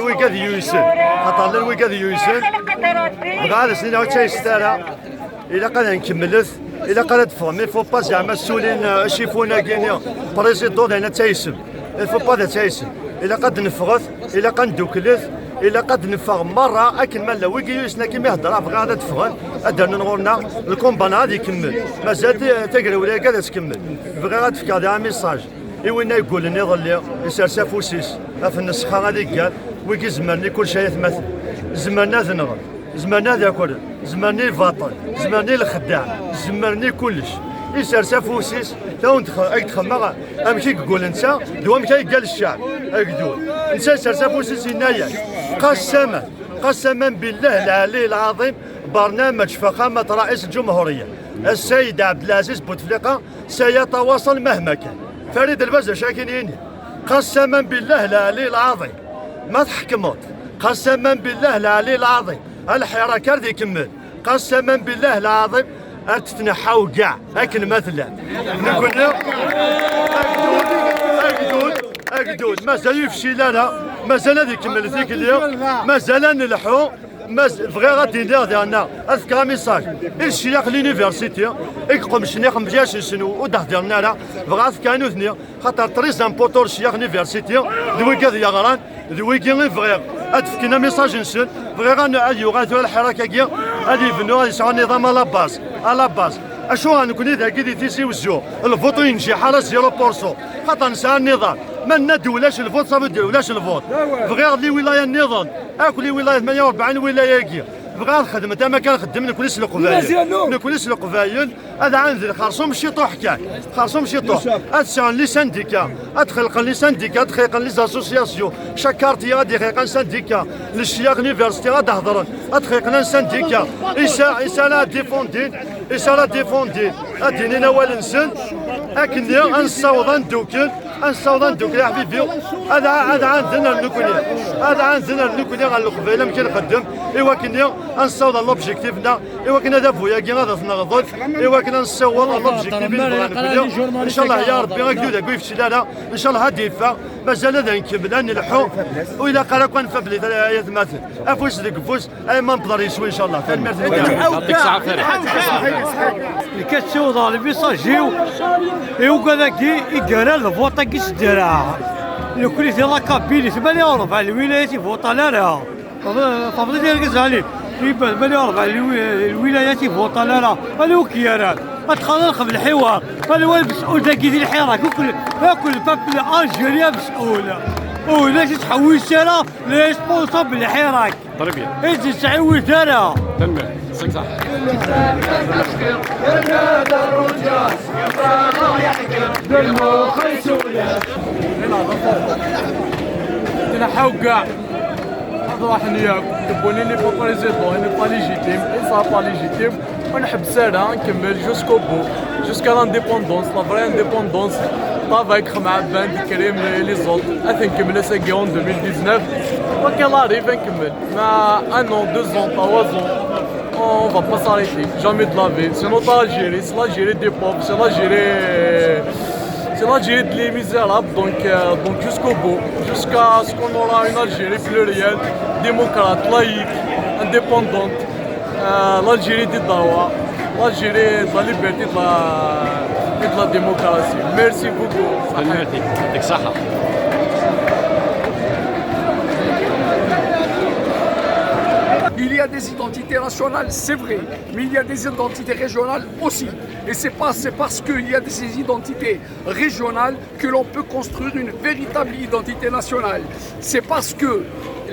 ويقاد يوسن خاطر لنا ويقاد يوسن بغا سنين تيستالا الا قاد نكملت الا قاد تفهم فو با زعما السولين شيفونا كينيا بريزيدون هنا تيسم الفو با تيسم الا قاد نفغت الا قاد ندوكلت الا قد نفغ مره اكن مالا ويكيوسنا كيما يهضر بغا هذا تفغن ادرنا نغورنا الكومبان غادي يكمل مازال تقرا ولا قاعده تكمل بغا غتفك هذا ميساج وين يقول لي ظل يسرسا فوسيس في النسخه غادي قال ويكي زمرني كل شيء يتمثل زمرنا ذنغر زمرنا ذاكر زمرني الفاطل زمرني الخداع زمرني كلش يسرسا فوسيس تو تخمغ امشي يقول انت دوام كي قال الشعب اكدول انت سرسا فوسيس هنايا قسما بالله العلي العظيم برنامج فخامة رئيس الجمهورية السيد عبد العزيز بوتفليقة سيتواصل مهما كان فريد البزة شاكينيني قسما بالله العلي العظيم ما تحكموت قسما بالله العلي العظيم الحراك ردي يكمل قسما بالله العظيم تتنحاو كاع لكن مثلا نقول له أكدود مازال يفشي لنا مازال هذه يكمل ذيك اليوم مازال نلحو بغي غادي ندير ديالنا اذكر ميساج الشيخ لونيفرسيتي يقوم شنيخ مجاش نسنو ودهدرنا لا بغا كانوا ثني خاطر تريز امبوتور الشيخ لونيفرسيتي دوي كذا يغران دوي كي بغي ادفكنا ميساج نسن بغي غادي غادي الحركه كي غادي يبنوا غادي يسعوا النظام على باز اشو غنكون اذا كي تيسي وزو الفوت ينجح على 0% خاطر نسى النظام ما ندولاش الفوت صافي ندولاش الفوت بغي لي ولايه النظام اكل ولايه 48 ولايه كي بغا نخدم تا ما كنخدم نكون نسلق قبايل هذا عندي خرصوم شي طوح كاع خرصوم شي طوح اتسان لي سانديكا ادخلق لي سانديكا ادخلق لي زاسوسياسيون شكارتي غادي يخلق سانديكا للشياخ يونيفرسيتي غادي هضرن ادخلق لنا سانديكا إيسا لا ديفوندين ادينينا والنسن اكن نصاوض ندوكل يا حبيبي هذا عندنا النكوني على القبيله يمكن نقدم ايوا كنا نصاوض لوبجيكتيفنا ايوا كنا هذا بويا كي غادا تنغض ايوا كنا نصاوض لوبجيكتيف ان شاء الله يا ربي غاكدو داك ويفشي لنا ان شاء الله هادي يفا مازال هذا نكمل نلحو واذا قال كون فبلي يا ثماثل افوس ديك فوس اي ما نقدر يسوي ان شاء الله يعطيك الصحه اللي كتسوض على بيساجيو ايوا كذاك يقال الفوط كيس دراها لو كل ديال لاكابيلي تبان يعرف على الولايات يفوطا لا فضل ديال كزالي يبان يعرف على الولايات يفوطا لا هذا هو كيران غتخلق بالحوار هذا هو المسؤول ذاك ديال الحراك كل باب الجيريا مسؤوله ولا تحوي السنه لا ريسبونسابل الحراك تربيه اجي تعوي ترى تنميه صح تنحاو كاع هذا راح نياك تبوني لي با بريزيدون ني با ليجيتيم اي صا با ليجيتيم ونحبس انا نكمل جوسكو بو جوسكا لانديبوندونس لا فري انديبوندونس طافاك مع بان كريم لي زوت نكمل ساكي اون 2019 وكي لاريف نكمل مع ان اون 2 ans 3 ans on va pas s'arrêter jamais de la vie c'est notre Algérie c'est l'Algérie des pauvres c'est l'Algérie de les misérables donc jusqu'au bout jusqu'à ce qu'on aura une Algérie plurielle démocrate laïque indépendante l'Algérie des Dawa l'Algérie de la liberté et de la démocratie merci beaucoup يعطيك الصحه Il y a des identités nationales, c'est vrai, mais il y a des identités régionales aussi. Et c'est parce qu'il y a ces identités régionales que l'on peut construire une véritable identité nationale. C'est parce que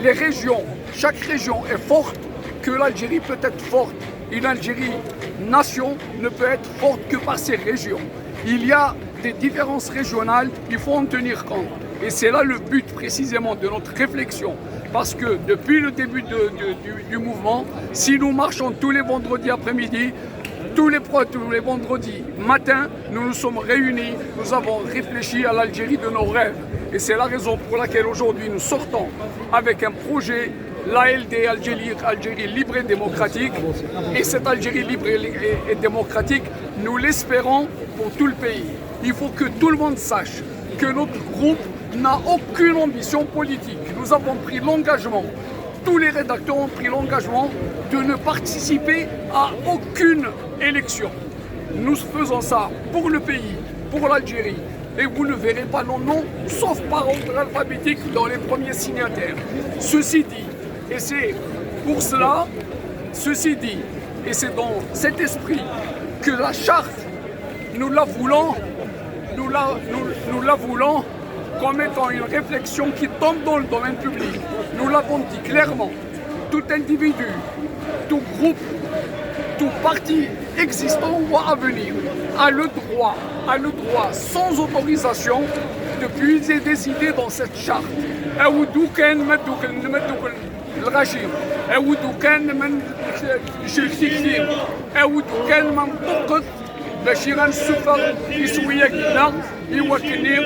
les régions, chaque région est forte que l'Algérie peut être forte. Une Algérie nation ne peut être forte que par ses régions. Il y a des différences régionales, il faut en tenir compte. Et c'est là le but précisément de notre réflexion. Parce que depuis le début du mouvement, si nous marchons tous les vendredis après-midi, tous les vendredis matin, nous nous sommes réunis, nous avons réfléchi à l'Algérie de nos rêves. Et c'est la raison pour laquelle aujourd'hui nous sortons avec un projet, l'ALD Algérie libre et démocratique. Et cette Algérie libre et démocratique, nous l'espérons pour tout le pays. Il faut que tout le monde sache que notre groupe n'a aucune ambition politique. Nous avons pris l'engagement, tous les rédacteurs ont pris l'engagement de ne participer à aucune élection. Nous faisons ça pour le pays, pour l'Algérie. Et vous ne verrez pas nos noms, sauf par ordre alphabétique, dans les premiers signataires. Ceci dit, et c'est pour cela, ceci dit, et c'est dans cet esprit que la charte, nous la voulons comme étant une réflexion qui tombe dans le domaine public. Nous l'avons dit clairement, tout individu, tout groupe, tout parti existant ou à venir a le droit, sans autorisation, de puiser des idées dans cette charte. الغشيم أودو كان من شركتي كثير أودو كان من طقط باش غنسفر يسويا كنا يوكلني.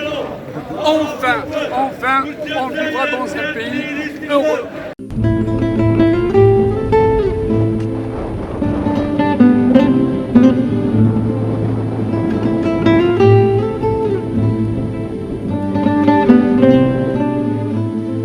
Enfin, on vivra dans un pays heureux.